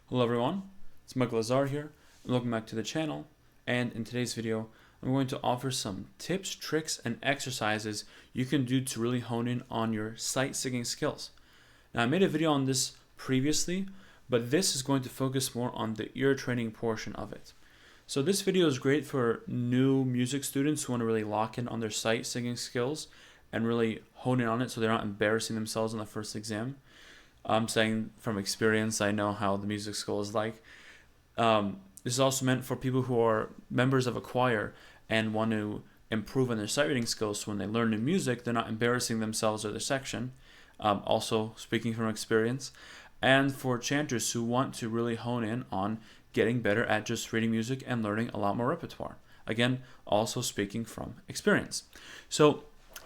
Hello everyone, it's Michael Lazar here, and welcome back to the channel. And in today's video, I'm going to offer some tips, tricks, and exercises you can do to really hone in on your sight singing skills. Now I made a video on this previously, but this is going to focus more on the ear training portion of it. So this video is great for new music students who want to really lock in on their sight singing skills and really hone in on it so they're not embarrassing themselves on the first exam. I'm saying from experience, I know how the music school is like. This is also meant for people who are members of a choir and want to improve on their sight reading skills, so when they learn new music, they're not embarrassing themselves or their section. Also speaking from experience. And for chanters who want to really hone in on getting better at just reading music and learning a lot more repertoire. Again, also speaking from experience. So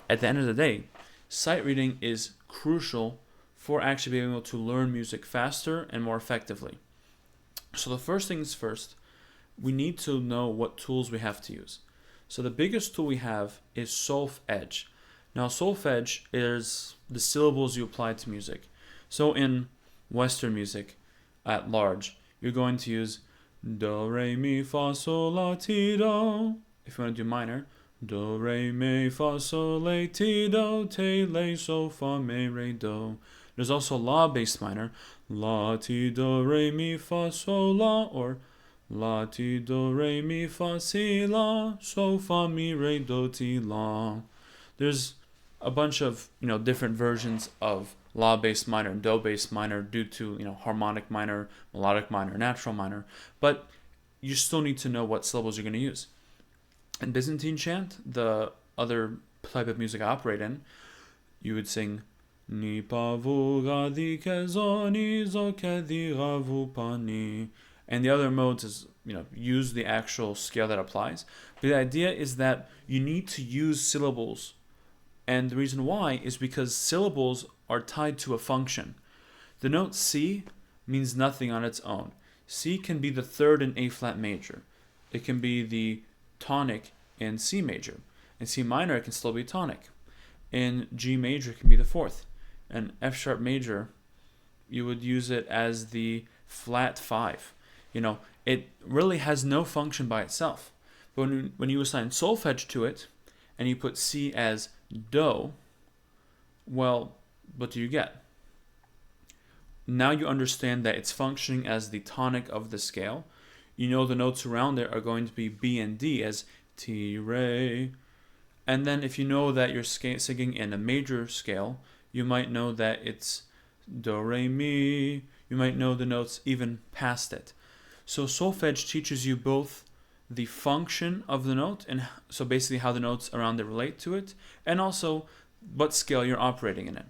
at the end of the day, sight reading is crucial for actually being able to learn music faster and more effectively. So the first things first, we need to know what tools we have to use. So the biggest tool we have is Solfege. Now Solfege is the syllables you apply to music. So in Western music at large, you're going to use do, re, mi, fa, sol, la, ti, do. If you want to do minor, do, re, mi, fa, sol, la, ti, do, te, le, sol, fa, mi, re, do. There's also la bass minor, la, ti, do, re, mi, fa, sol, la, or la, ti, do, re, mi, fa, si, la, sol, fa, mi, re, do, ti, la. There's a bunch of different versions of la bass minor and do bass minor due to harmonic minor, melodic minor, natural minor, but you still need to know what syllables you're going to use. In Byzantine chant, the other type of music I operate in, you would sing ni pavu gadi kezoni zo kedi ravu pani, and the other modes is use the actual scale that applies. But the idea is that you need to use syllables. And the reason why is because syllables are tied to a function. The note C means nothing on its own. C can be the third in A flat major. It can be the tonic in C major. In C minor, it can still be tonic. In G major, it can be the fourth. In F sharp major, you would use it as the flat 5. It really has no function by itself. But when you assign solfege to it, and you put C as do, well, what do you get? Now you understand that it's functioning as the tonic of the scale. You know the notes around it are going to be B and D as T, Re. And then if you know that you're singing in a major scale, you might know that it's Do, Re, Mi. You might know the notes even past it. So solfege teaches you both the function of the note, and so basically how the notes around it relate to it, and also what scale you're operating in it.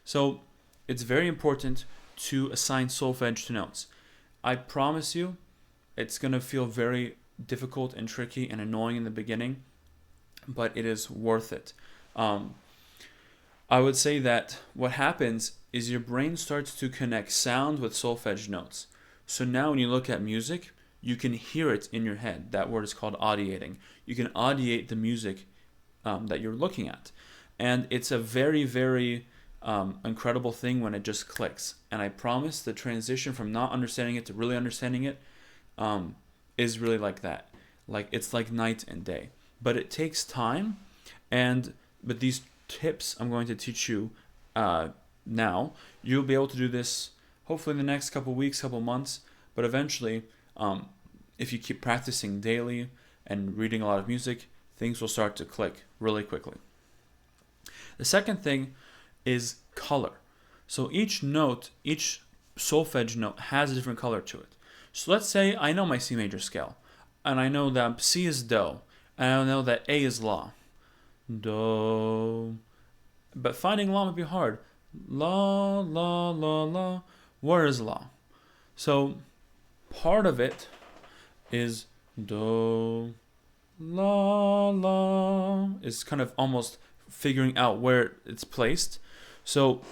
So it's very important to assign solfege to notes. I promise you, it's going to feel very difficult and tricky and annoying in the beginning, but it is worth it. I would say that what happens is your brain starts to connect sound with solfege notes. So now when you look at music, you can hear it in your head. That word is called audiating. You can audiate the music that you're looking at. And it's a very, very incredible thing when it just clicks. And I promise the transition from not understanding it to really understanding it is really like that. It's like night and day. But it takes time. But these tips I'm going to teach you now, you'll be able to do this hopefully in the next couple weeks, couple months. But eventually, if you keep practicing daily and reading a lot of music, things will start to click really quickly. The second thing is color. So each note, each solfege note has a different color to it. So let's say I know my C major scale, and I know that C is do, and I know that A is la. Do. But finding la might be hard. La, la, la, la. Where is la? So part of it is do, la, la. It's kind of almost figuring out where it's placed. So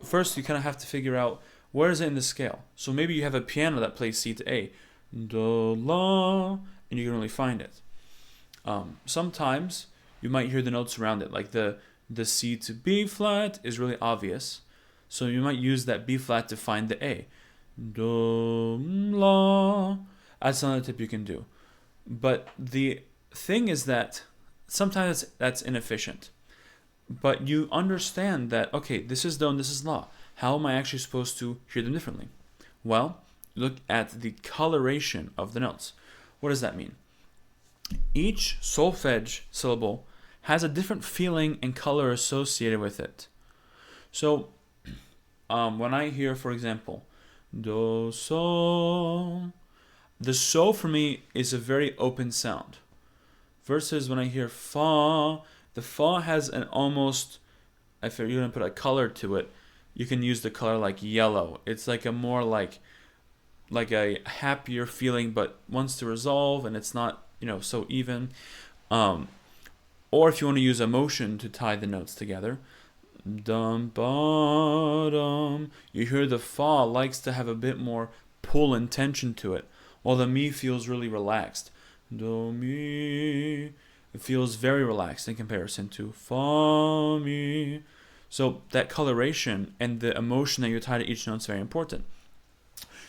first you kind of have to figure out where is it in the scale. So maybe you have a piano that plays C to A, do, la, and you can really find it. Sometimes you might hear the notes around it, like the C to B flat is really obvious. So you might use that B flat to find the A. do, la. That's another tip you can do. But the thing is that sometimes that's inefficient. But you understand that, okay, this is do and this is la. How am I actually supposed to hear them differently? Well, look at the coloration of the notes. What does that mean? Each solfege syllable has a different feeling and color associated with it. So, when I hear, for example, do, so, the so for me is a very open sound. Versus when I hear fa, the fa has an almost, if you're going to put a color to it, you can use the color like yellow. It's like a more like a happier feeling, but wants to resolve, and it's not, so even. Or if you want to use emotion to tie the notes together, dum ba dum, you hear the fa likes to have a bit more pull and tension to it, while the mi feels really relaxed. Do mi, it feels very relaxed in comparison to fa mi. So that coloration and the emotion that you tie to each note is very important.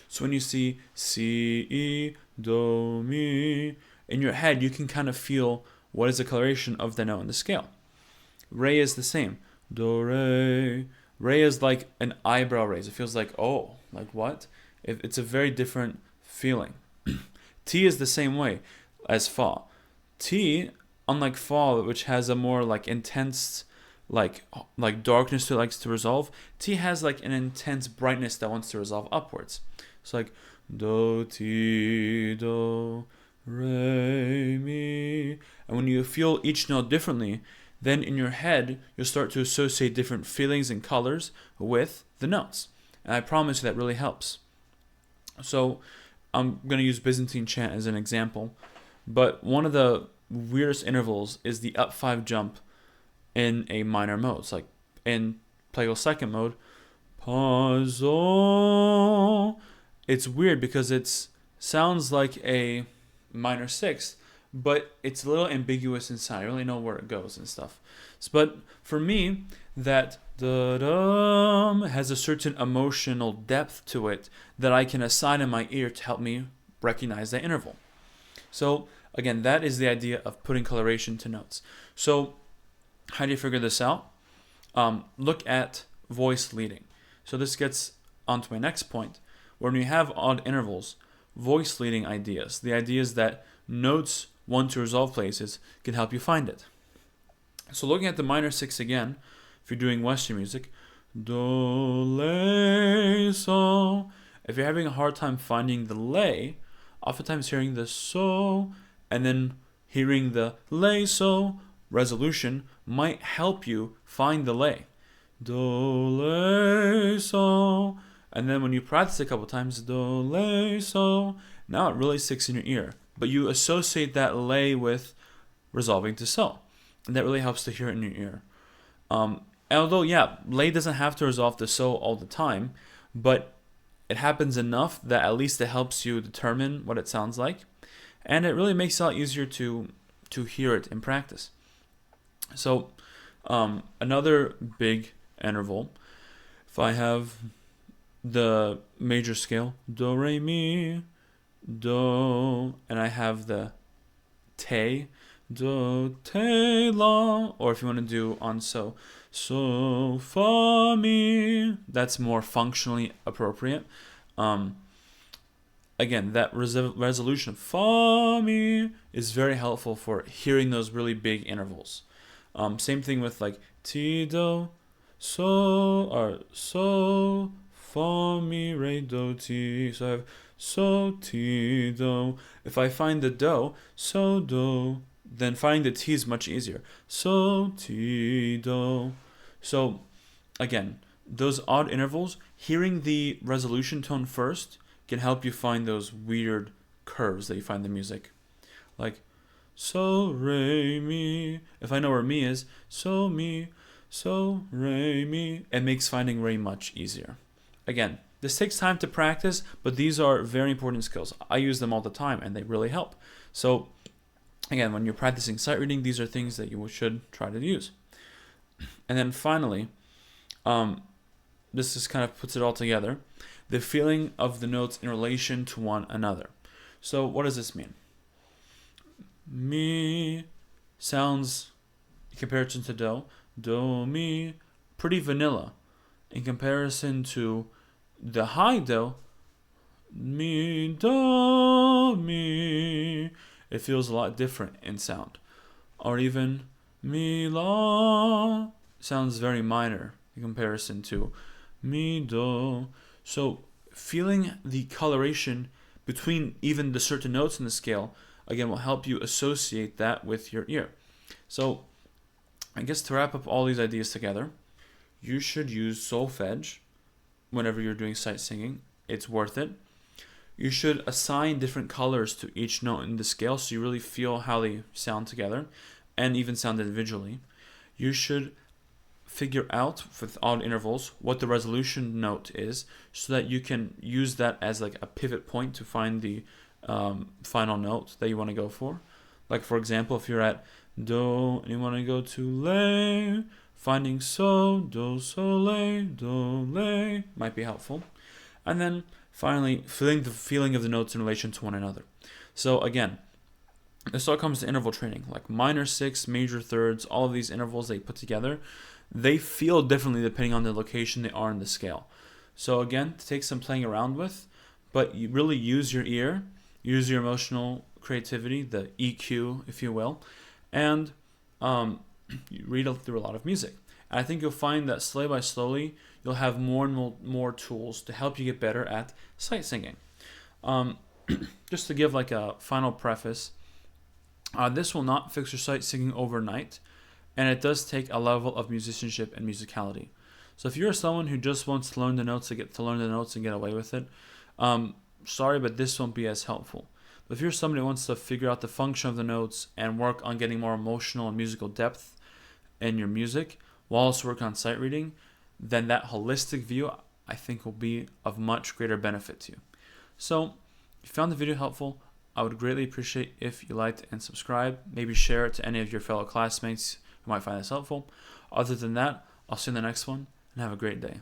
So when you see si, do, mi, in your head you can kind of feel what is the coloration of the note in the scale. Re is the same. Do, re. Re is like an eyebrow raise. It feels like, oh, like what? It's a very different feeling. Ti is the same way as fa. Ti, unlike fa, which has a more like intense, like darkness to it, likes to resolve, Ti has like an intense brightness that wants to resolve upwards. It's like do, ti, do, re, mi. And when you feel each note differently, then in your head, you'll start to associate different feelings and colors with the notes. And I promise you that really helps. So I'm going to use Byzantine chant as an example. But one of the weirdest intervals is the up 5 jump in a minor mode. It's like in Plagal second mode, pa-zo. It's weird because it sounds like a minor sixth, but it's a little ambiguous inside. I really know where it goes and stuff. But for me, that da-dum has a certain emotional depth to it that I can assign in my ear to help me recognize that interval. So again, that is the idea of putting coloration to notes. So how do you figure this out? Look at voice leading. So this gets onto my next point. When you have odd intervals, voice leading ideas, the ideas that notes want to resolve places, can help you find it. So looking at the minor 6 again, if you're doing Western music, do, le, so. If you're having a hard time finding the le, oftentimes hearing the so and then hearing the le, so resolution might help you find the le. Do, le, so. And then when you practice a couple times, do, le, so, now it really sticks in your ear. But you associate that le with resolving to so. And that really helps to hear it in your ear. Although, yeah, le doesn't have to resolve to so all the time, but it happens enough that at least it helps you determine what it sounds like. And it really makes it a lot easier to hear it in practice. So, another big interval, if I have the major scale, do, re, mi, do, and I have the te, do, te, la, or if you want to do on so, fa, mi, that's more functionally appropriate. Again, that resolution, fa, mi, is very helpful for hearing those really big intervals. Same thing with like ti, do, so, or so, fa, mi, re, do, ti. So I have so, ti, do. If I find the do, so, do, then finding the ti is much easier. So, ti, do. So, again, those odd intervals, hearing the resolution tone first can help you find those weird curves that you find in the music. Like, so, re, mi. If I know where mi is, so, mi, so, re, mi. It makes finding re much easier. Again, this takes time to practice, but these are very important skills. I use them all the time, and they really help. So, again, when you're practicing sight reading, these are things that you should try to use. And then finally, this just kind of puts it all together. the feeling of the notes in relation to one another. So what does this mean? Mi sounds, in comparison to do, do, mi, pretty vanilla. In comparison to the high do, mi, do, mi, it feels a lot different in sound. Or even mi, la, sounds very minor in comparison to mi, do. So feeling the coloration between even the certain notes in the scale, again, will help you associate that with your ear. So I guess to wrap up all these ideas together, you should use solfege whenever you're doing sight singing. It's worth it. You should assign different colors to each note in the scale so you really feel how they sound together and even sound individually. You should figure out with odd intervals what the resolution note is so that you can use that as like a pivot point to find the final note that you want to go for. Like for example, if you're at do and you want to go to lay, finding so, do, lay might be helpful. And then finally, feeling the feeling of the notes in relation to one another. So again, this all comes to interval training, like minor sixths, major thirds, all of these intervals they put together, they feel differently depending on the location they are in the scale. So again, to take some playing around with, but you really use your ear, use your emotional creativity, the EQ, if you will, and you read through a lot of music. And I think you'll find that slowly by slowly, you'll have more and more tools to help you get better at sight singing. Just to give like a final preface, this will not fix your sight singing overnight, and it does take a level of musicianship and musicality. So if you're someone who just wants to learn the notes and get away with it, sorry, but this won't be as helpful. But if you're somebody who wants to figure out the function of the notes and work on getting more emotional and musical depth in your music, while also work on sight reading, then that holistic view, I think, will be of much greater benefit to you. So, if you found the video helpful, I would greatly appreciate if you liked and subscribe. Maybe share it to any of your fellow classmates who might find this helpful. Other than that, I'll see you in the next one, and have a great day.